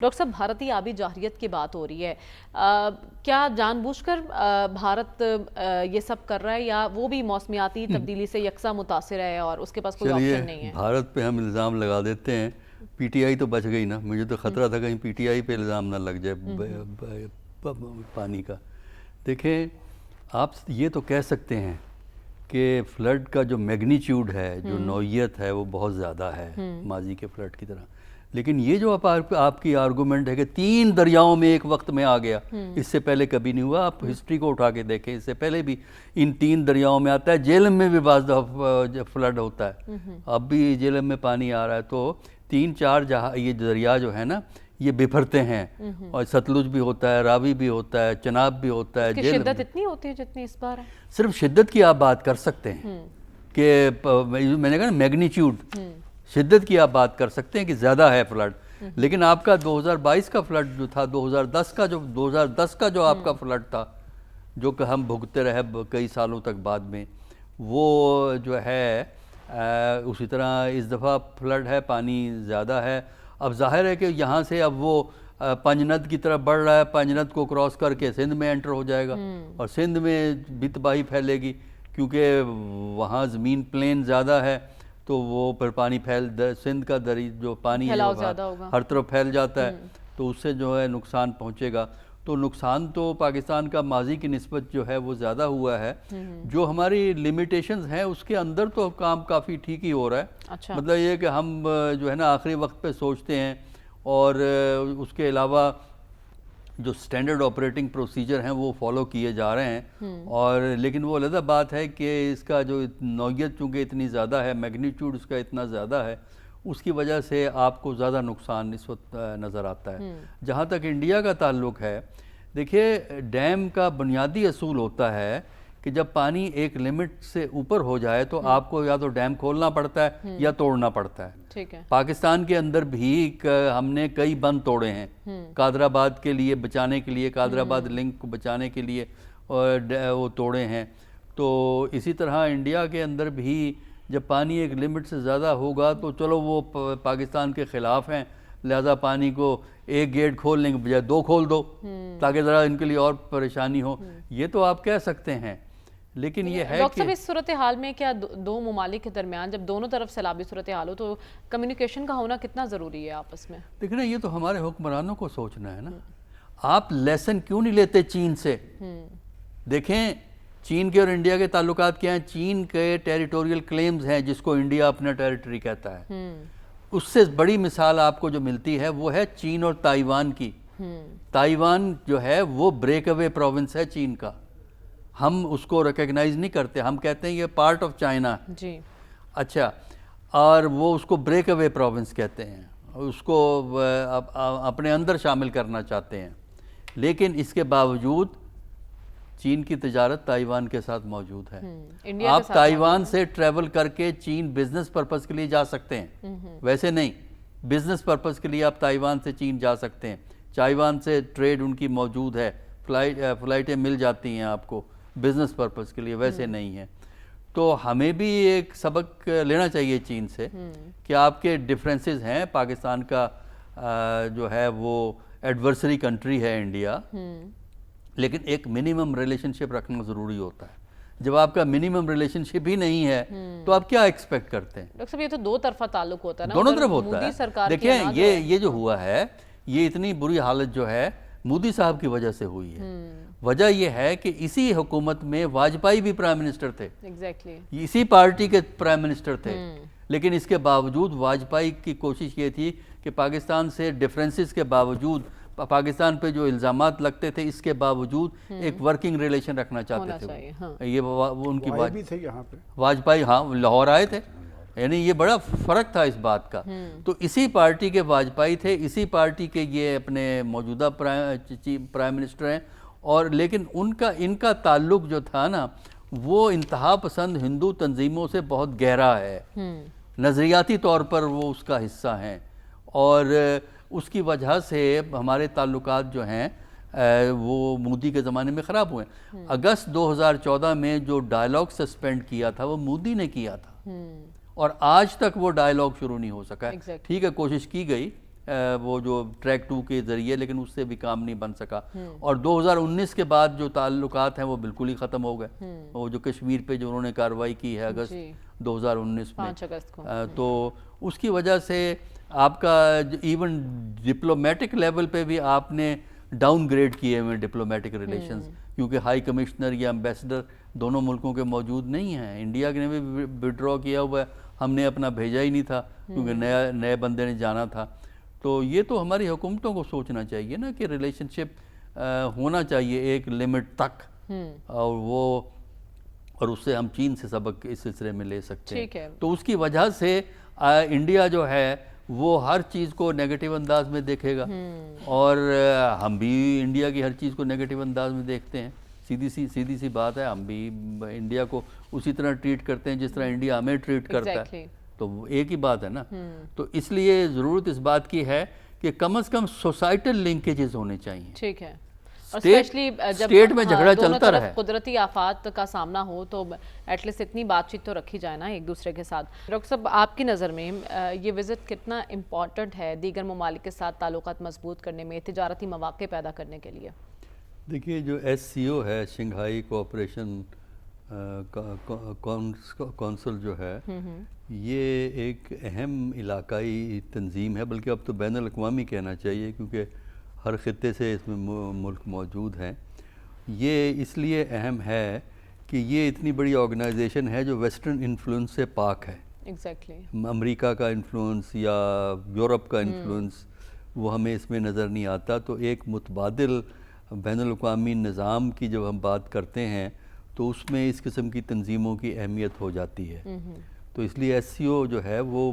Doctor صاحب بھارتی آبی جارحیت کی بات ہو رہی ہے، کیا جان بوجھ کر بھارت یہ سب کر رہا ہے یا وہ بھی موسمیاتی تبدیلی سے یکساں متاثر ہے اور اس کے پاس کوئی آپشن نہیں ہے؟ بھارت پہ ہم الزام لگا دیتے ہیں، پی ٹی آئی تو بچ گئی نا، مجھے تو خطرہ تھا کہیں پی ٹی آئی پہ الزام نہ لگ جائے پانی کا۔ دیکھیں آپ یہ تو کہہ سکتے ہیں کہ فلڈ کا جو میگنیچیوڈ ہے، جو نوعیت ہے وہ بہت زیادہ ہے ماضی کے فلڈ کی طرح، لیکن یہ جو آپ کی آرگومنٹ ہے کہ 3 دریاؤں میں ایک وقت میں آ گیا، اس سے پہلے کبھی نہیں ہوا۔ آپ ہسٹری کو اٹھا کے دیکھیں، اس سے پہلے بھی ان 3 دریاؤں میں آتا ہے، جہلم میں بھی بعض دفعہ فلڈ ہوتا ہے، اب بھی جہلم میں پانی آ رہا ہے۔ تو 3-4 یہ دریا جو ہے نا یہ بپھرتے ہیں، اور ستلج بھی ہوتا ہے، راوی بھی ہوتا ہے، چناب بھی ہوتا ہے۔ شدت اتنی ہوتی ہے جتنی اس بار ہے؟ صرف شدت کی آپ بات کر سکتے ہیں کہ میں نے کہا نا میگنیچیوڈ، شدت کی آپ بات کر سکتے ہیں کہ زیادہ ہے فلڈ، لیکن آپ کا 2022 کا فلڈ جو تھا، 2010 کا جو آپ کا فلڈ تھا، جو کہ ہم بھگتے رہے کئی سالوں تک بعد میں، وہ جو ہے اسی طرح اس دفعہ فلڈ ہے، پانی زیادہ ہے۔ اب ظاہر ہے کہ یہاں سے اب وہ پنجند کی طرف بڑھ رہا ہے، پنجند کو کراس کر کے سندھ میں انٹر ہو جائے گا، اور سندھ میں بھی تباہی پھیلے گی، کیونکہ وہاں زمین پلین زیادہ ہے، تو وہ پھر پانی سندھ کا جو پانی ہے ہر طرف پھیل جاتا ہے، تو اس سے جو ہے نقصان پہنچے گا۔ تو نقصان تو پاکستان کا ماضی کی نسبت جو ہے وہ زیادہ ہوا ہے، جو ہماری لیمیٹیشنز ہیں اس کے اندر تو کام کافی ٹھیک ہی ہو رہا ہے۔ مطلب یہ کہ ہم جو ہے نا آخری وقت پہ سوچتے ہیں، اور اس کے علاوہ جو سٹینڈرڈ آپریٹنگ پروسیجر ہیں وہ فالو کیے جا رہے ہیں، اور لیکن وہ علیحدہ بات ہے کہ اس کا جو نوعیت چونکہ اتنی زیادہ ہے، میگنیچیوڈ اس کا اتنا زیادہ ہے، اس کی وجہ سے آپ کو زیادہ نقصان اس وقت نظر آتا ہے۔ جہاں تک انڈیا کا تعلق ہے، دیکھیے ڈیم کا بنیادی اصول ہوتا ہے کہ جب پانی ایک لمٹ سے اوپر ہو جائے تو آپ کو یا تو ڈیم کھولنا پڑتا ہے یا توڑنا پڑتا ہے۔ پاکستان کے اندر بھی ہم نے کئی بند توڑے ہیں، قادر آباد کے لیے بچانے کے لیے، قادر آباد لنک کو بچانے کے لیے وہ توڑے ہیں۔ تو اسی طرح انڈیا کے اندر بھی جب پانی ایک لمٹ سے زیادہ ہوگا تو چلو وہ پاکستان کے خلاف ہیں، لہذا پانی کو ایک گیٹ کھولنے کے بجائے 2 کھول دو تاکہ ذرا ان کے لیے اور پریشانی ہو، یہ تو آپ کہہ سکتے ہیں۔ لیکن یہ ہے ڈاکٹر صاحب اس صورتحال میں کیا دو ممالک کے درمیان جب دونوں طرف سیلابی صورتحال ہو تو کمیونیکیشن کا ہونا کتنا ضروری ہے آپس میں؟ دیکھنا یہ تو ہمارے حکمرانوں کو سوچنا ہے نا، آپ لیسن کیوں نہیں لیتے چین سے؟ دیکھیں چین کے اور انڈیا کے تعلقات کیا ہیں، چین کے ٹیریٹوریل کلیمز ہیں جس کو انڈیا اپنا ٹیریٹری کہتا ہے، اس سے بڑی مثال آپ کو جو ملتی ہے وہ ہے چین اور تائیوان کی۔ تائیوان جو ہے وہ بریک اوے پروونس ہے چین کا، ہم اس کو ریکگنائز نہیں کرتے، ہم کہتے ہیں یہ پارٹ آف چائنا ہے۔ اچھا، اور وہ اس کو بریک اوے پروونس کہتے ہیں، اس کو اپنے اندر شامل کرنا چاہتے ہیں، لیکن اس کے باوجود چین کی تجارت تائیوان کے ساتھ موجود ہے۔ آپ تائیوان سے ٹریول کر کے چین بزنس پرپس کے لیے جا سکتے ہیں، ویسے نہیں، بزنس پرپس کے لیے آپ تائیوان سے چین جا سکتے ہیں، تائیوان سے ٹریڈ ان کی موجود ہے، فلائٹیں مل جاتی ہیں آپ کو بزنس پرپس کے لیے، ویسے نہیں ہے۔ تو ہمیں بھی ایک سبق لینا چاہیے چین سے کہ آپ کے ڈفرینسز ہیں، پاکستان کا جو ہے وہ ایڈورسری کنٹری ہے انڈیا، لیکن ایک منیمم ریلیشن شپ رکھنا ضروری ہوتا ہے۔ جب آپ کا منیمم ریلیشن شپ ہی نہیں ہے تو آپ کیا ایکسپیکٹ کرتے ہیں؟ ڈاکٹر صاحب یہ تو 2 طرفہ تعلق ہوتا ہے نا، دونوں طرف ہوتا ہے۔ دیکھیں یہ جو ہوا ہے، یہ اتنی بری حالت جو ہے مودی صاحب کی وجہ سے ہوئی ہے۔ وجہ یہ ہے کہ اسی حکومت میں واجپئی بھی پرائم منسٹر تھے، اسی پارٹی کے پرائم منسٹر تھے، لیکن اس کے باوجود واجپئی کی کوشش یہ تھی کہ پاکستان سے ڈفرینسز کے باوجود، پاکستان پہ جو الزامات لگتے تھے اس کے باوجود ایک ورکنگ ریلیشن رکھنا چاہتے تھے۔ یہ ان کی واجپئی ہاں لاہور آئے تھے، یعنی یہ بڑا فرق تھا اس بات کا۔ تو اسی پارٹی کے واجپئی تھے، اسی پارٹی کے یہ اپنے موجودہ پرائم منسٹر ہیں، اور لیکن ان کا تعلق جو تھا نا وہ انتہا پسند ہندو تنظیموں سے بہت گہرا ہے، نظریاتی طور پر وہ اس کا حصہ ہیں، اور اس کی وجہ سے ہمارے تعلقات جو ہیں وہ مودی کے زمانے میں خراب ہوئے ہیں۔ اگست 2014 میں جو ڈائلاگ سسپینڈ کیا تھا وہ مودی نے کیا تھا، اور آج تک وہ ڈائلاگ شروع نہیں ہو سکا ہے۔ ٹھیک ہے کوشش کی گئی، وہ جو ٹریک 2 کے ذریعے، لیکن اس سے بھی کام نہیں بن سکا. اور 2019 کے بعد جو تعلقات ہیں وہ بالکل ہی ختم ہو گئے. وہ جو کشمیر پہ جو انہوں نے کارروائی کی ہے اگست 2019 میں، 5 اگست کو، تو اس کی وجہ سے آپ کا ایون ڈپلومیٹک لیول پہ بھی آپ نے ڈاؤن گریڈ کیے ہوئے ڈپلومیٹک ریلیشنز، کیونکہ ہائی کمشنر یا امبیسڈر دونوں ملکوں کے موجود نہیں ہیں. انڈیا نے بھی وڈرا کیا ہوا ہے، ہم نے اپنا بھیجا ہی نہیں تھا کیونکہ نئے بندے نے جانا تھا. تو یہ تو ہماری حکومتوں کو سوچنا چاہیے نا کہ ریلیشن شپ ہونا چاہیے ایک لمٹ تک، اور اس سے ہم چین سے سبق اس سلسلے میں لے سکتے ہیں. تو اس کی وجہ سے انڈیا جو ہے وہ ہر چیز کو نیگیٹو انداز میں دیکھے گا، اور ہم بھی انڈیا کی ہر چیز کو نیگیٹو انداز میں دیکھتے ہیں. سیدھی سی بات ہے، ہم بھی انڈیا کو اسی طرح ٹریٹ کرتے ہیں جس طرح انڈیا ہمیں ٹریٹ کرتا ہے. تو ایک ہی بات ہے نا. تو اس لیے ضرورت اس بات کی ہے کہ کم از کم سوسائٹل لنکیجز ہونے چاہیے. ٹھیک ہے. اسپیشلی جب اسٹیٹ میں جھگڑا چلتا رہے، قدرتی آفات کا سامنا ہو، تو ایٹ لیسٹ اتنی بات چیت تو رکھی جائے نا ایک دوسرے کے ساتھ. ڈاکٹر صاحب، آپ کی نظر میں یہ وزٹ کتنا امپورٹنٹ ہے دیگر ممالک کے ساتھ تعلقات مضبوط کرنے میں، تجارتی مواقع پیدا کرنے کے لیے؟ دیکھیے، جو SCO ہے، شنگھائی کوآپریشن کونسل جو ہے، یہ ایک اہم علاقائی تنظیم ہے، بلکہ اب تو بین الاقوامی کہنا چاہیے کیونکہ ہر خطے سے اس میں ملک موجود ہیں. یہ اس لیے اہم ہے کہ یہ اتنی بڑی آرگنائزیشن ہے جو ویسٹرن انفلوئنس سے پاک ہے. امریکہ کا انفلوئنس یا یورپ کا انفلوئنس وہ ہمیں اس میں نظر نہیں آتا. تو ایک متبادل بین الاقوامی نظام کی جب ہم بات کرتے ہیں تو اس میں اس قسم کی تنظیموں کی اہمیت ہو جاتی ہے. تو اس لیے SCO جو ہے وہ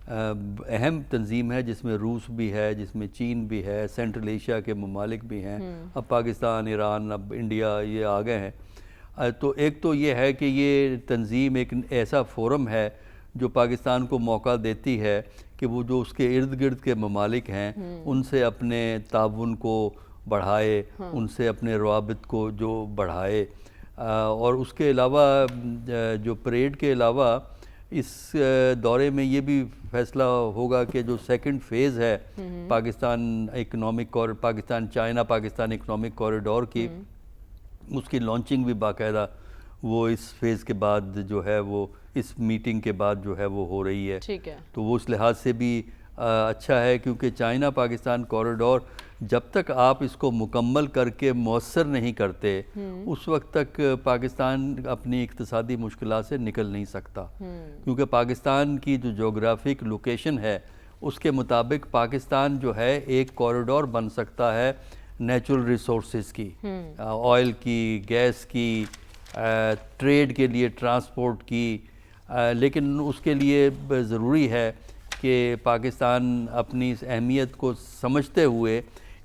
اہم تنظیم ہے، جس میں روس بھی ہے، جس میں چین بھی ہے، سینٹرل ایشیا کے ممالک بھی ہیں، اب پاکستان، ایران، اب انڈیا یہ آ گئے ہیں. تو ایک تو یہ ہے کہ یہ تنظیم ایک ایسا فورم ہے جو پاکستان کو موقع دیتی ہے کہ وہ جو اس کے ارد گرد کے ممالک ہیں ان سے اپنے تعاون کو بڑھائے، ان سے اپنے روابط کو جو بڑھائے. اور اس کے علاوہ جو پریڈ کے علاوہ اس دورے میں یہ بھی فیصلہ ہوگا کہ جو سیکنڈ فیز ہے Pakistan China Pakistan economic corridor کی، اس کی لانچنگ بھی باقاعدہ وہ اس فیز کے بعد جو ہے وہ اس میٹنگ کے بعد جو ہے وہ ہو رہی ہے. تو وہ اس لحاظ سے بھی اچھا ہے، کیونکہ چائنا پاکستان کوریڈور جب تک آپ اس کو مکمل کر کے مؤثر نہیں کرتے اس وقت تک پاکستان اپنی اقتصادی مشکلات سے نکل نہیں سکتا. کیونکہ پاکستان کی جو جغرافک لوکیشن ہے اس کے مطابق پاکستان جو ہے ایک کوریڈور بن سکتا ہے نیچرل ریسورسز کی، آئل کی، گیس کی، ٹریڈ کے لیے، ٹرانسپورٹ کی. لیکن اس کے لیے ضروری ہے کہ پاکستان اپنی اس اہمیت کو سمجھتے ہوئے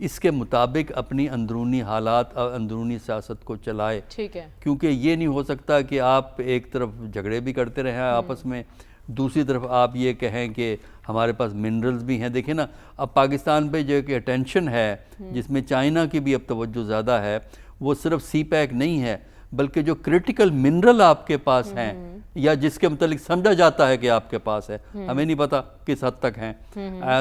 اس کے مطابق اپنی اندرونی حالات اور اندرونی سیاست کو چلائے. کیونکہ یہ نہیں ہو سکتا کہ آپ ایک طرف جھگڑے بھی کرتے رہیں آپس میں، دوسری طرف آپ یہ کہیں کہ ہمارے پاس منرلز بھی ہیں. دیکھیں نا، اب پاکستان پہ جو کہ اٹینشن ہے جس میں چائنا کی بھی اب توجہ زیادہ ہے، وہ صرف سی پیک نہیں ہے بلکہ جو کرٹیکل منرل آپ کے پاس ہیں یا جس کے متعلق سمجھا جاتا ہے کہ آپ کے پاس ہے، ہمیں نہیں پتا کس حد تک ہیں،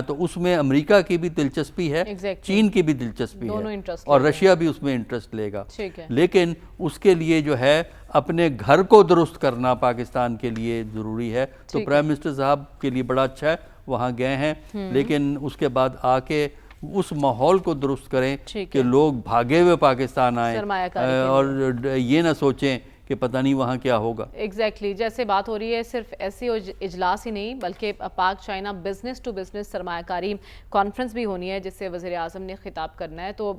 تو اس میں امریکہ کی بھی دلچسپی ہے، چین کی بھی دلچسپی ہے، اور رشیا بھی اس میں انٹرسٹ لے گا. لیکن اس کے لیے جو ہے اپنے گھر کو درست کرنا پاکستان کے لیے ضروری ہے. تو پرائم منسٹر صاحب کے لیے بڑا اچھا ہے وہاں گئے ہیں، لیکن اس کے بعد آ کے اس ماحول کو درست کریں کہ لوگ بھاگے ہوئے پاکستان آئیں اور یہ نہ سوچیں کہ پتہ نہیں وہاں کیا ہوگا. ایگزیکٹلی جیسے بات ہو رہی ہے صرف ایسی اجلاس ہی نہیں بلکہ پاک چائنا بزنس ٹو بزنس سرمایہ کاری کانفرنس بھی ہونی ہے جس سے وزیر اعظم نے خطاب کرنا ہے. تو